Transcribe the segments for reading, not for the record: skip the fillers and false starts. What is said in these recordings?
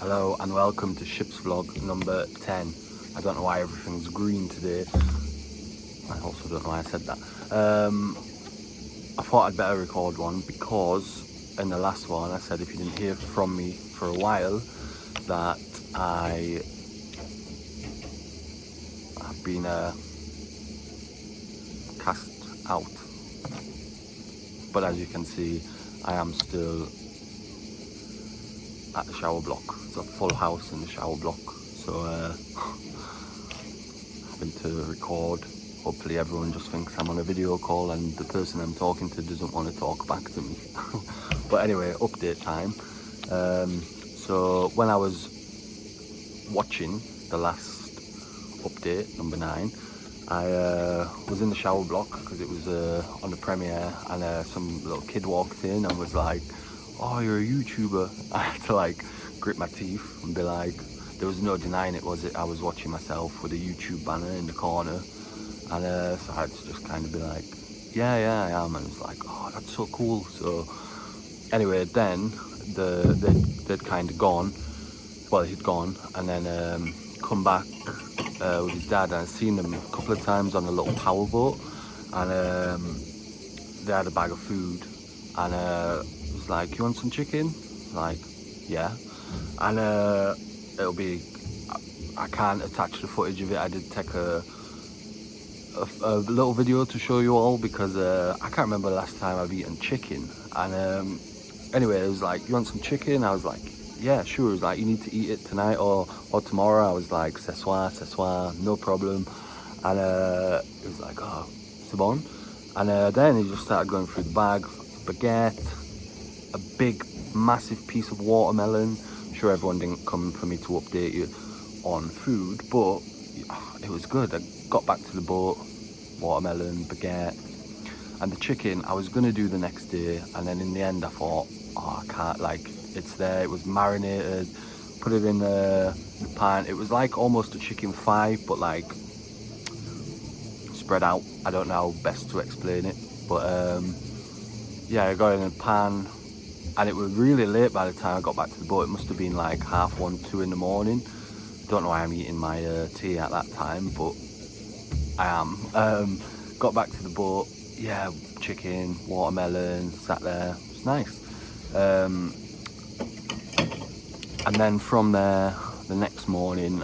Hello and welcome to Ships Vlog number 10. I don't know why everything's green today. I also don't know why I said that. I thought I'd better record one because in the last one I said if you didn't hear from me for a while that I have been cast out. But as you can see, I am still at the shower block. It's a full house in the shower block, so having to record. Hopefully everyone just thinks I'm on a video call and the person I'm talking to doesn't want to talk back to me. But anyway, update time. So when I was watching the last update, number 9, I was in the shower block because it was on the premiere, and some little kid walked in and was like, "Oh, you're a YouTuber." I had to like grit my teeth and be like, there was no denying it, was it? I was watching myself with a YouTube banner in the corner, and so I had to just kind of be like, yeah, I am. And it was like, oh, that's so cool. So anyway, then they'd kind of gone. Well, he'd gone, and then come back with his dad, and I'd seen them a couple of times on a little power boat, and they had a bag of food, and it was like, "You want some chicken?" Like, yeah. And it'll be, I can't attach the footage of it. I did take a little video to show you all because I can't remember the last time I've eaten chicken. And anyway, it was like, "You want some chicken?" I was like, "Yeah, sure." It was like, "You need to eat it tonight or tomorrow." I was like, "Ce soir, no problem." And it was like, "Oh, c'est bon." And then he just started going through the bag. Baguette, a big massive piece of watermelon. I'm sure everyone didn't come for me to update you on food, but it was good. I got back to the boat, watermelon, baguette, and the chicken I was gonna do the next day, and then in the end I thought, oh, I can't, like, it's there, it was marinated, put it in the pan. It was like almost a chicken thigh, but like spread out. I don't know how best to explain it, but yeah, I got it in a pan, and it was really late by the time I got back to the boat. It must have been like 1:30, 2 in the morning. Don't know why I'm eating my tea at that time, but I am. Got back to the boat, yeah, chicken, watermelon, sat there. It's nice. And then from there, the next morning,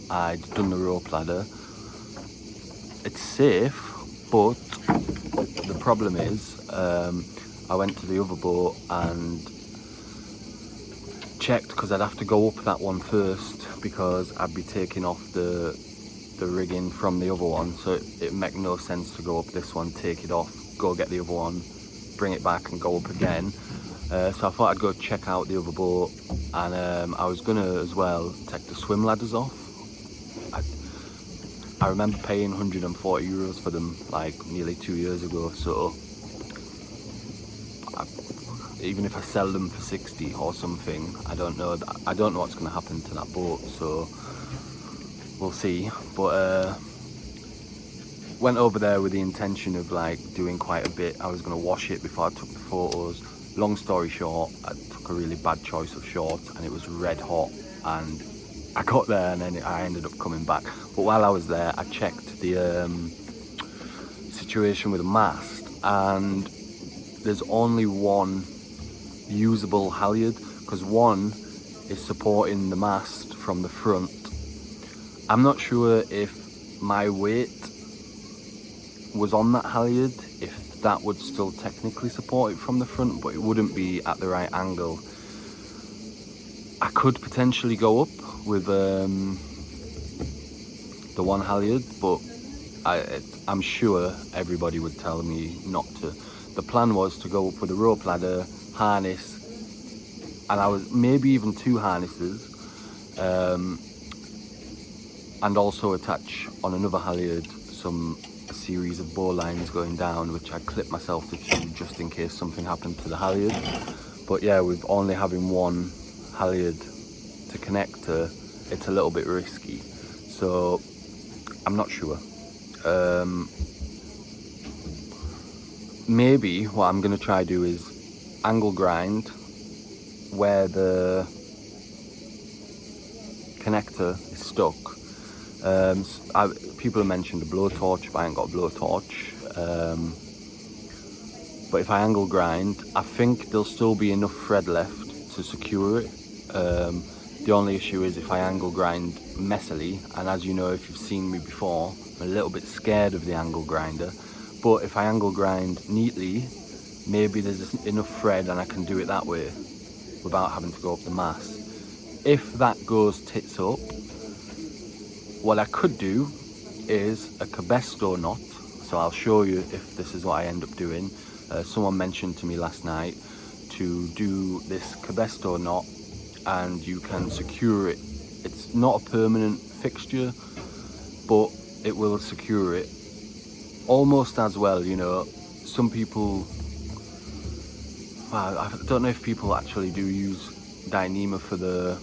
I'd done the rope ladder. It's safe, but the problem is, I went to the other boat and checked, because I'd have to go up that one first because I'd be taking off the rigging from the other one, so it make no sense to go up this one, take it off, go get the other one, bring it back and go up again. So I thought I'd go check out the other boat, and I was gonna as well take the swim ladders off. I remember paying 140 euros for them like nearly 2 years ago, so even if I sell them for 60 or something, I don't know what's going to happen to that boat, so we'll see. But went over there with the intention of like doing quite a bit. I was going to wash it before I took the photos. Long story short, I took a really bad choice of shorts, and it was red hot, and I got there and then I ended up coming back. But while I was there, I checked the situation with the mast, and there's only one usable halyard, because one is supporting the mast from the front. I'm not sure if my weight was on that halyard, if that would still technically support it from the front, but it wouldn't be at the right angle. I could potentially go up with the one halyard, but I'm sure everybody would tell me not to. The plan was to go up with a rope ladder, harness, and I was maybe even 2 harnesses, and also attach on another halyard a series of bowlines going down, which I clipped myself to 2 just in case something happened to the halyard. But yeah, with only having one halyard to connect to, it's a little bit risky, so I'm not sure. Maybe what I'm going to try do is angle grind where the connector is stuck. People have mentioned a blowtorch, but I ain't got a blowtorch. But if I angle grind, I think there'll still be enough thread left to secure it. The only issue is if I angle grind messily, and as you know, if you've seen me before, I'm a little bit scared of the angle grinder. But if I angle grind neatly, maybe there's enough thread and I can do it that way without having to go up the mast. If that goes tits up, what I could do is a Cabestos knot. So I'll show you if this is what I end up doing. Someone mentioned to me last night to do this Cabestos knot and you can secure it. It's not a permanent fixture, but it will secure it almost as well, you know. Some people, well, I don't know if people actually do use Dyneema for the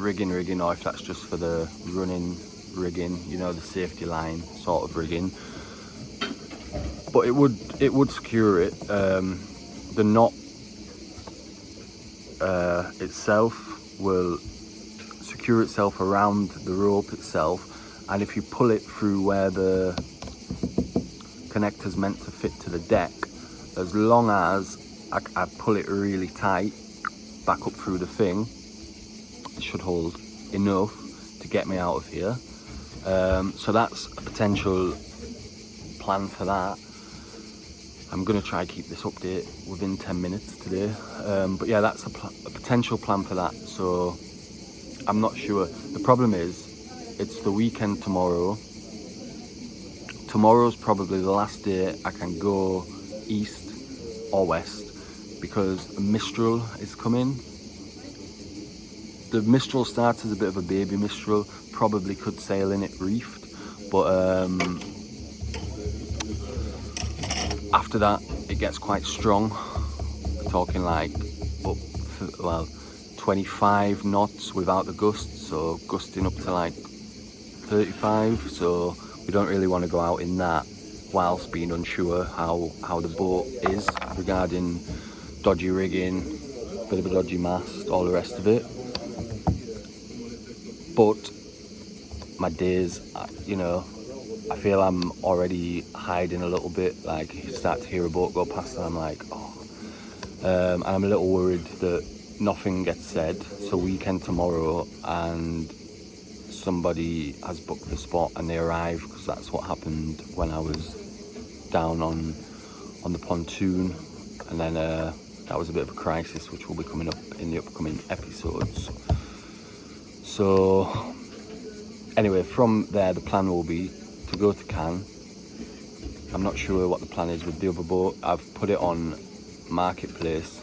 rigging or if that's just for the running rigging, you know, the safety line sort of rigging. But it would secure it. The knot itself will secure itself around the rope itself, and if you pull it through where the connector's meant to fit to the deck, as long as I pull it really tight back up through the thing, it should hold enough to get me out of here. So that's a potential plan for that. I'm going to try keep this update within 10 minutes today. But yeah, that's a potential plan for that. So I'm not sure. The problem is, it's the weekend tomorrow. Tomorrow's probably the last day I can go east or west because a Mistral is coming. The Mistral starts as a bit of a baby Mistral, probably could sail in it reefed, but after that it gets quite strong. We're talking like up for, well, 25 knots without the gusts, so gusting up to like 35, so we don't really want to go out in that whilst being unsure how the boat is regarding dodgy rigging, bit of a dodgy mast, all the rest of it. But my days, you know, I feel I'm already hiding a little bit. Like, you start to hear a boat go past and I'm like, oh. And I'm a little worried that nothing gets said. So weekend tomorrow and somebody has booked the spot and they arrive, because that's what happened when I was down on the pontoon. And then that was a bit of a crisis, which will be coming up in the upcoming episodes. So anyway, from there the plan will be to go to Cannes. I'm not sure what the plan is with the other boat. I've put it on Marketplace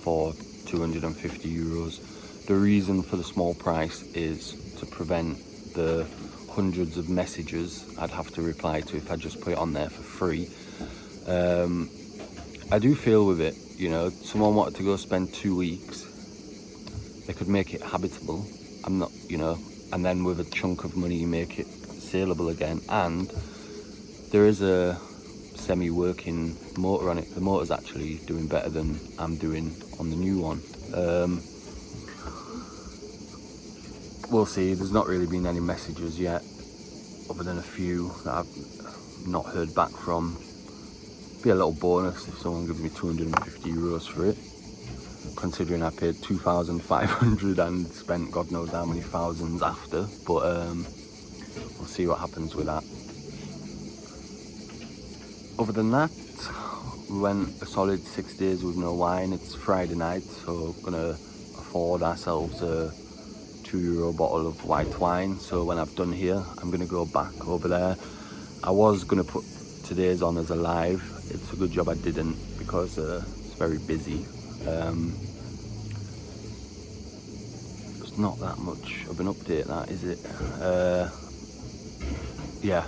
for 250 euros. The reason for the small price is to prevent the hundreds of messages I'd have to reply to if I just put it on there for free. I do feel with it, you know, someone wanted to go spend 2 weeks, they could make it habitable. I'm not, you know, and then with a chunk of money make it saleable again. And there is a semi-working motor on it. The motor's actually doing better than I'm doing on the new one. We'll see. There's not really been any messages yet, other than a few that I've not heard back from. Be a little bonus if someone gives me 250 euros for it, considering I paid 2,500 and spent God knows how many thousands after. But we'll see what happens with that. Other than that, we went a solid 6 days with no wine. It's Friday night, so we're gonna afford ourselves a €2 bottle of white wine. So when I've done here, I'm gonna go back over there. I was gonna put today's on as a live. It's a good job I didn't, because it's very busy. It's not that much of an update, that is it? Yeah,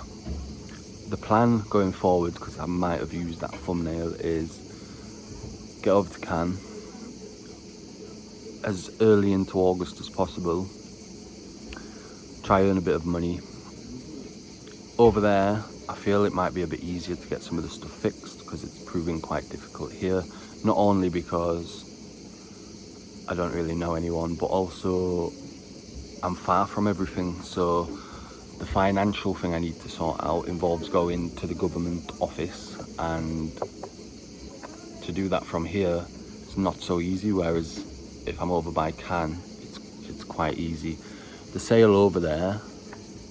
the plan going forward, because I might have used that thumbnail, is get over to Cannes as early into August as possible, try earn a bit of money. Over there I feel it might be a bit easier to get some of the stuff fixed, because it's proving quite difficult here, not only because I don't really know anyone, but also I'm far from everything, so the financial thing I need to sort out involves going to the government office, and to do that from here it's not so easy, whereas if I'm over by Cannes it's quite easy. The sail over there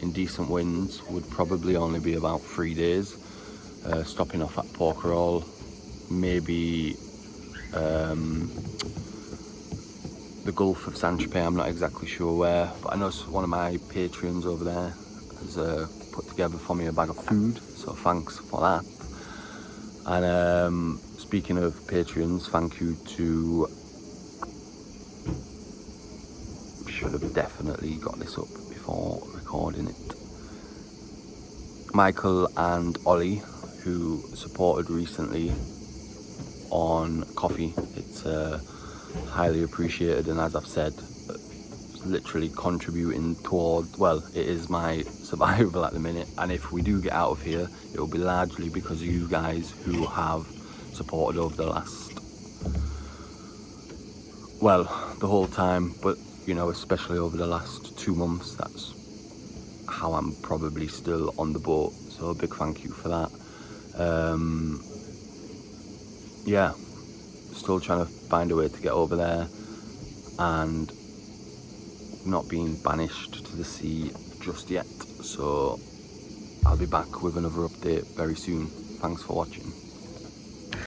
in decent winds would probably only be about 3 days, stopping off at Porquerolles, maybe the Gulf of Saint-Tropez. I'm not exactly sure where, but I know one of my patrons over there has put together for me a bag of food, so thanks for that. And speaking of patrons, thank you to, should have definitely got this up before recording it, Michael and Ollie, who supported recently on Ko-fi. It's highly appreciated, and as I've said, it's literally contributing towards, well, it is my survival at the minute, and if we do get out of here it will be largely because of you guys who have supported over the last, well, the whole time, but you know, especially over the last 2 months. That's how I'm probably still on the boat, so a big thank you for that. Yeah, still trying to find a way to get over there and not being banished to the sea just yet, so I'll be back with another update very soon. Thanks for watching.